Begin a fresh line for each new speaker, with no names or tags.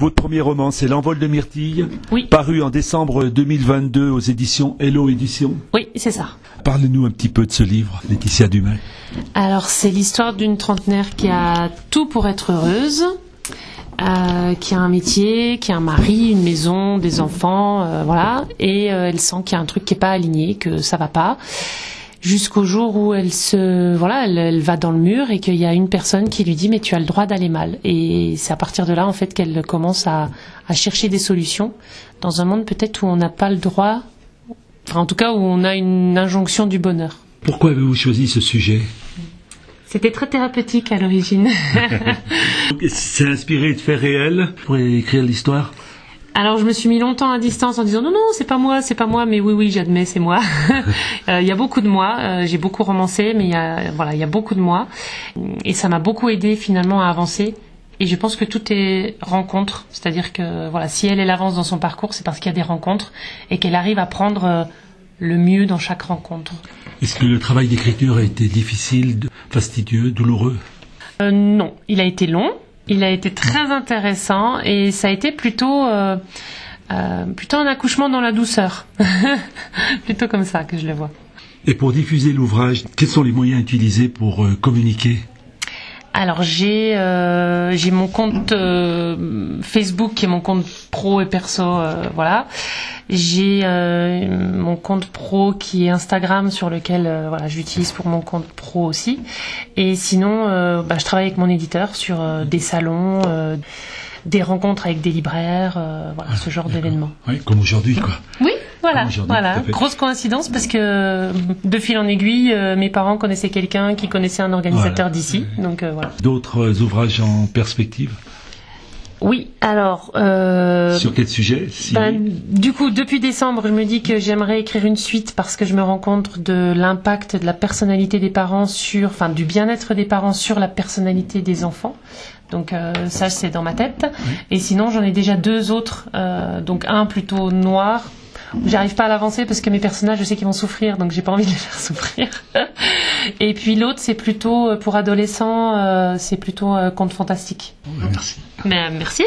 Votre premier roman, c'est L'envol de Myrtille,
Oui.
paru en décembre 2022 aux éditions Hello Éditions.
Oui, c'est ça.
Parlez-nous un petit peu de ce livre, Laetitia Dumay.
Alors, c'est l'histoire d'une trentenaire qui a tout pour être heureuse, qui a un métier, qui a un mari, une maison, des enfants, voilà. Et elle sent qu'il y a un truc qui n'est pas aligné, que ça va pas. Jusqu'au jour où elle va dans le mur et qu'il y a une personne qui lui dit mais tu as le droit d'aller mal. Et c'est à partir de là en fait qu'elle commence à chercher des solutions dans un monde peut-être où on n'a pas le droit, enfin en tout cas où on a une injonction du bonheur.
Pourquoi avez-vous choisi ce sujet?
C'était très thérapeutique à l'origine.
C'est inspiré de faits réels pour écrire l'histoire?
Alors je me suis mis longtemps à distance en disant non, c'est pas moi, mais oui, j'admets, c'est moi. Il y a beaucoup de moi, j'ai beaucoup romancé, mais il y a beaucoup de moi. Et ça m'a beaucoup aidé finalement à avancer. Et je pense que tout est rencontre, c'est-à-dire que voilà, si elle avance dans son parcours, c'est parce qu'il y a des rencontres et qu'elle arrive à prendre le mieux dans chaque rencontre.
Est-ce que le travail d'écriture a été difficile, fastidieux, douloureux?
Non, il a été long. Il a été très intéressant et ça a été plutôt un accouchement dans la douceur. Plutôt comme ça que je le vois.
Et pour diffuser l'ouvrage, quels sont les moyens utilisés pour communiquer?
Alors j'ai mon compte Facebook qui est mon compte pro et perso, voilà. J'ai mon compte pro qui est Instagram sur lequel j'utilise pour mon compte pro aussi. Et sinon, je travaille avec mon éditeur sur des salons, des rencontres avec des libraires, ce genre d'événements.
Oui, comme aujourd'hui, quoi.
Oui, voilà.
Voilà.
Grosse coïncidence parce que de fil en aiguille, mes parents connaissaient quelqu'un qui connaissait un organisateur d'ici. Donc voilà.
D'autres ouvrages en perspective?
Oui, alors...
Sur quel sujet?
Du coup, depuis décembre, je me dis que j'aimerais écrire une suite parce que je me rends compte de l'impact de la personnalité des parents du bien-être des parents sur la personnalité des enfants. Donc ça, c'est dans ma tête. Oui. Et sinon, j'en ai déjà deux autres. Donc un plutôt noir. J'arrive pas à l'avancer parce que mes personnages, je sais qu'ils vont souffrir, donc j'ai pas envie de les faire souffrir. Et puis l'autre, c'est plutôt pour adolescents, c'est plutôt conte fantastique.
Merci.
Merci.